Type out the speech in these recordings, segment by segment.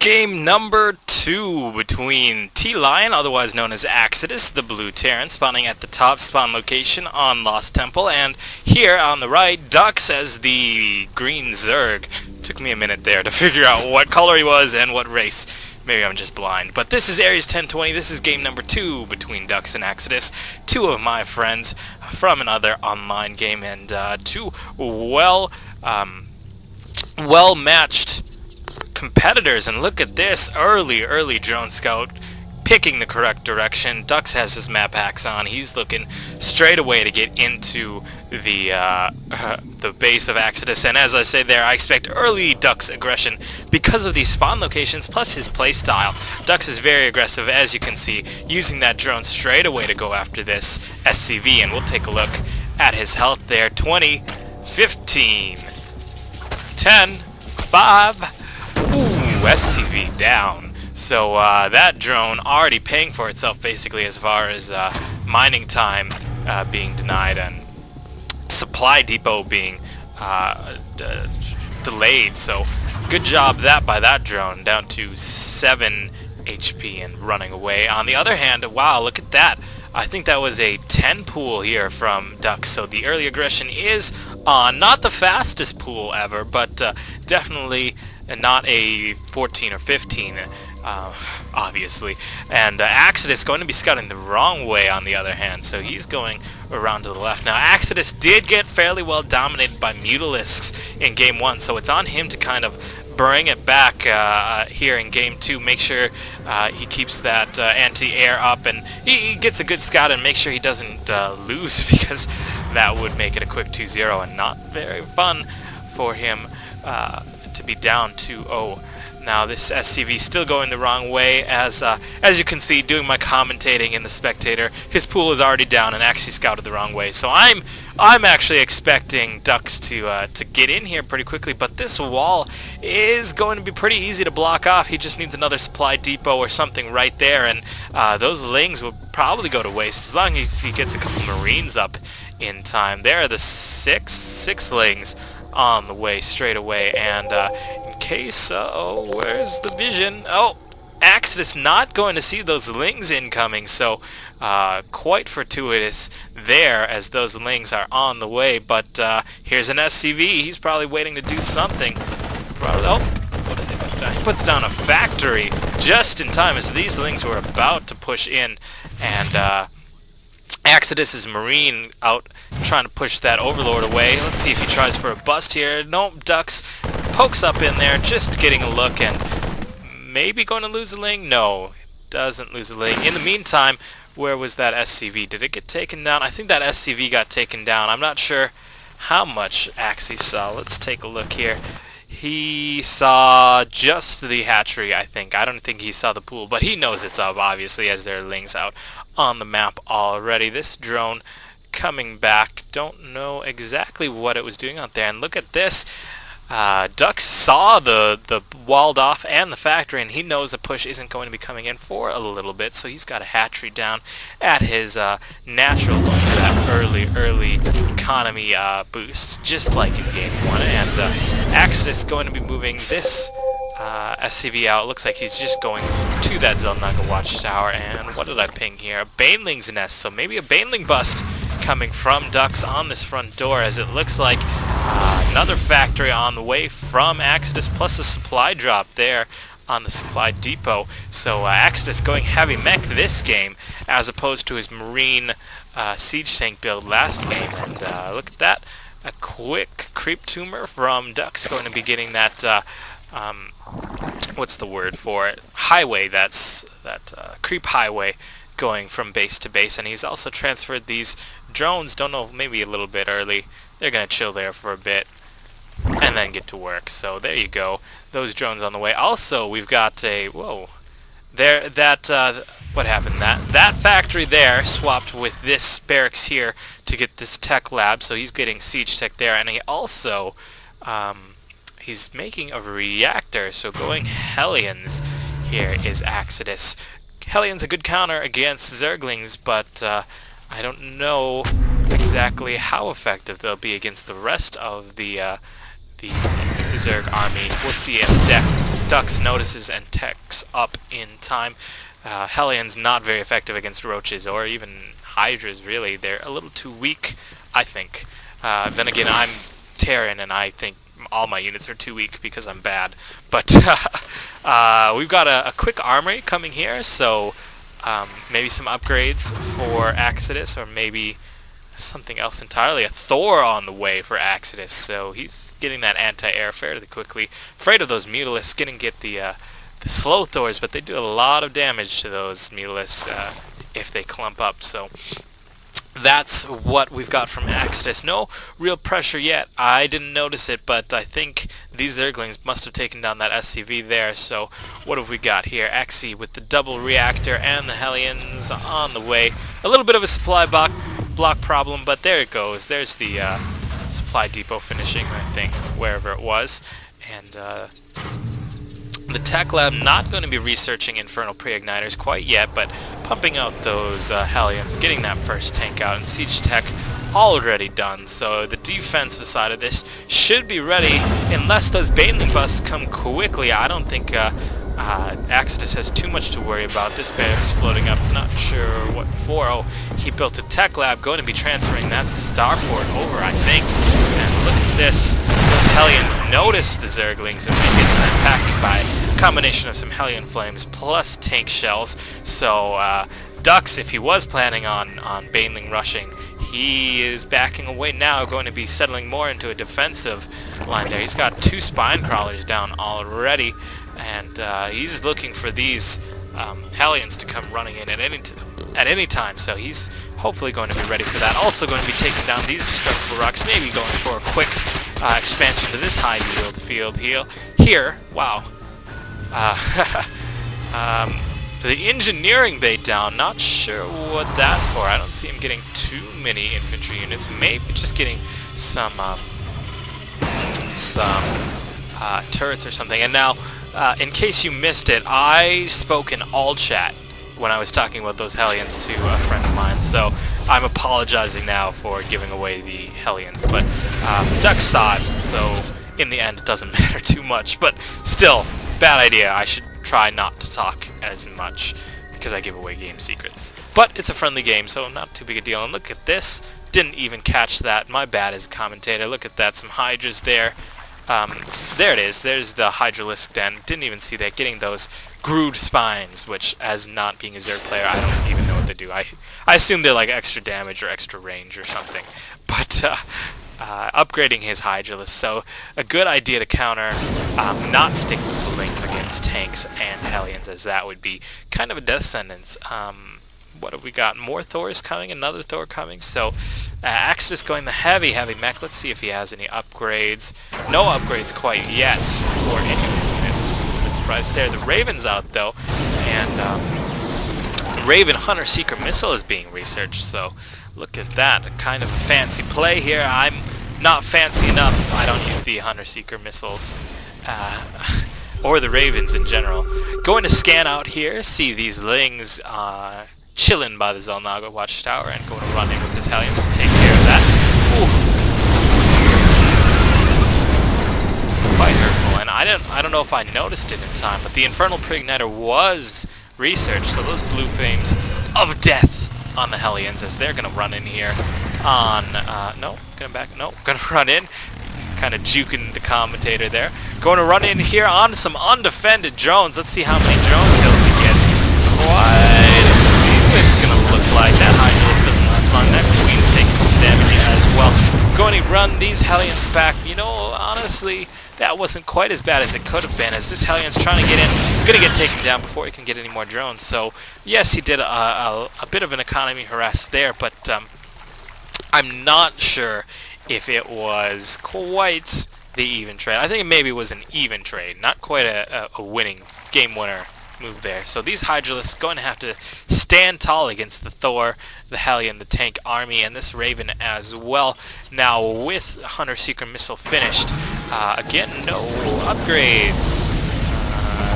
Game number 2 between T-Lion, otherwise known as Axidus, the blue Terran, spawning at the top spawn location on Lost Temple, and here on the right, Duxx as the green Zerg. Took me a minute there to figure out what color he was and what race. Maybe I'm just blind. But this is Aries 1020. This is game number 2 between Duxx and Axidus. Two of my friends from another online game, and two well-matched competitors. And look at this early drone scout picking the correct direction. Duxx has his map hacks on. He's looking straight away to get into the base of Axidus, and as I say there, I expect early Duxx aggression because of these spawn locations plus his playstyle. Duxx is very aggressive, as you can see, using that drone straight away to go after this SCV, and we'll take a look at his health there. 20, 15, 10, 5, ooh, SCV down. So that drone already paying for itself basically as far as mining time being denied and supply depot being delayed. So good job by that drone, down to 7 HP and running away. On the other hand, wow, look at that. I think that was a 10 pool here from Duxx, so the early aggression is on. Not the fastest pool ever, but definitely not a 14 or 15. Obviously. And Axidus going to be scouting the wrong way on the other hand, so he's going around to the left. Now Axidus did get fairly well dominated by Mutalisks in game 1, so it's on him to kind of bring it back here in game 2, make sure he keeps that anti-air up, and he gets a good scout and make sure he doesn't lose, because that would make it a quick 2-0 and not very fun for him to be down 2-0. Now this SCV still going the wrong way, as you can see, doing my commentating in the spectator, his pool is already down and actually scouted the wrong way. So I'm actually expecting Duxx to get in here pretty quickly, but this wall is going to be pretty easy to block off. He just needs another supply depot or something right there, and those lings will probably go to waste as long as he gets a couple Marines up in time. There are the six lings on the way straight away, and in case, where's the vision? Oh, Axidus not going to see those lings incoming, so quite fortuitous there as those lings are on the way. But here's an SCV. He's probably waiting to do something. What did they put down? He puts down a factory just in time as these lings were about to push in, and Axidus' Marine out trying to push that Overlord away. Let's see if he tries for a bust here. Nope, Duxx pokes up in there, just getting a look, and maybe going to lose a ling? No, doesn't lose a ling. In the meantime, where was that SCV? Did it get taken down? I think that SCV got taken down. I'm not sure how much Axie saw. Let's take a look here. He saw just the hatchery, I think. I don't think he saw the pool, but he knows it's up, obviously, as there are lings out on the map already. This drone coming back, don't know exactly what it was doing out there. And look at this. Duxx saw the walled off and the factory, and he knows a push isn't going to be coming in for a little bit, so he's got a hatchery down at his natural, going for that early economy boost, just like in game 1. And Axidus going to be moving this SCV out. Looks like he's just going to that Zelnaga watchtower. And what did I ping here? A Baneling's nest, so maybe a Baneling bust coming from Duxx on this front door, as it looks like another factory on the way from Axidus, plus a supply drop there on the supply depot. So Axidus going heavy mech this game, as opposed to his Marine siege tank build last game. And look at that, a quick creep tumor from Duxx, going to be getting that what's the word for it? Highway. That's that creep highway going from base to base, and he's also transferred these drones, don't know, maybe a little bit early. They're going to chill there for a bit and then get to work. So there you go, those drones on the way. Also, we've got a, whoa, there, that, what happened? That factory there swapped with this barracks here to get this tech lab, so he's getting siege tech there, and he also, he's making a reactor, so going Hellions here is Axidus. Hellions a good counter against Zerglings, but I don't know exactly how effective they'll be against the rest of the Zerg army. We'll see if deck Duxx notices and techs up in time. Hellions not very effective against roaches or even hydras, really. They're a little too weak, I think. Then again, I'm Terran, and I think all my units are too weak because I'm bad. But we've got a quick armory coming here, so maybe some upgrades for Axidus, or maybe something else entirely. A Thor on the way for Axidus, so he's getting that anti-air fairly quickly. Afraid of those Mutalisks. Gonna get the slow Thors, but they do a lot of damage to those Mutalisks if they clump up. So that's what we've got from Axidus. No real pressure yet. I didn't notice it, but I think these Zerglings must have taken down that SCV there. So what have we got here? Axie with the double reactor and the Hellions on the way. A little bit of a supply block problem, but there it goes. There's the supply depot finishing, I think, wherever it was. And the tech lab not going to be researching infernal pre-igniters quite yet, but pumping out those Hellions, getting that first tank out, and siege tech already done. So the defensive side of this should be ready unless those Baneling busts come quickly. I don't think Axidus has too much to worry about. This barracks floating up, not sure what for. Oh, he built a tech lab, going to be transferring that starport over, I think. And look at this. Those Hellions notice the Zerglings, and they get sent back by a combination of some Hellion flames plus tank shells. So Duxx, if he was planning on Baneling rushing, he is backing away now, going to be settling more into a defensive line there. He's got 2 spine crawlers down already, and he's looking for these Hellions to come running in at any time, so he's hopefully going to be ready for that. Also going to be taking down these destructible rocks, maybe going for a quick expansion to this high yield field here. Wow. The engineering bay down, not sure what that's for. I don't see him getting too many infantry units, maybe just getting some turrets or something. And now, in case you missed it, I spoke in all chat when I was talking about those Hellions to a friend of mine, so I'm apologizing now for giving away the Hellions, but Duxx saw it, so in the end it doesn't matter too much. But still, bad idea. I should try not to talk as much because I give away game secrets. But it's a friendly game, so not too big a deal. And look at this. Didn't even catch that. My bad as a commentator. Look at that. Some Hydras there. There it is. There's the Hydralisk den. Didn't even see that. Getting those Grood spines, which, as not being a Zerg player, I don't even know what they do. I assume they're like extra damage or extra range or something. But upgrading his Hydralisk, so a good idea to counter, not stick with the link against tanks and Hellions, as that would be kind of a death sentence. What have we got? More Thors coming, another Thor coming, so Axidus going the heavy mech. Let's see if he has any upgrades. No upgrades quite yet for any of his units. Bit surprised there. The Raven's out though, and Raven Hunter Seeker missile is being researched, so look at that, a kind of a fancy play here. I'm not fancy enough. I don't use the Hunter Seeker missiles, or the Ravens in general. Going to scan out here, see these Lings chilling by the Xel'Naga watchtower, and going to run in with his Hellions to take care of that. Ooh. Quite hurtful, and I don't know if I noticed it in time, but the Infernal Pre-Igniter was researched, so those blue flames of death on the Hellions, as they're gonna run in here on gonna run in, kind of juking the commentator there, going to run in here on some undefended drones. Let's see how many drone kills he gets. Quite a few. It's gonna look like that Hydralisk doesn't last long. That Queen's taking some damage as well. Going to run these Hellions back. You know, honestly, that wasn't quite as bad as it could have been, as this Hellion's trying to get in, gonna get taken down before he can get any more drones. So yes, he did a bit of an economy harass there, but I'm not sure if it was quite the even trade. I think it maybe was an even trade, not quite a winning game winner move there. So these Hydralisks going to have to stand tall against the Thor, the Hellion, the tank army, and this Raven as well. Now with Hunter Seeker missile finished, again, no upgrades.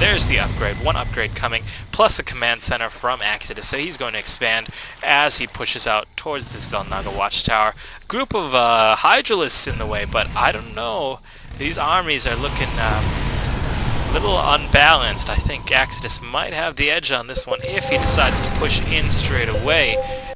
There's the upgrade, one upgrade coming, plus a command center from Axidus, so he's going to expand as he pushes out towards the Xel'Naga watchtower. Group of Hydralisks in the way, but I don't know. These armies are looking little unbalanced. I think Axidus might have the edge on this one if he decides to push in straight away.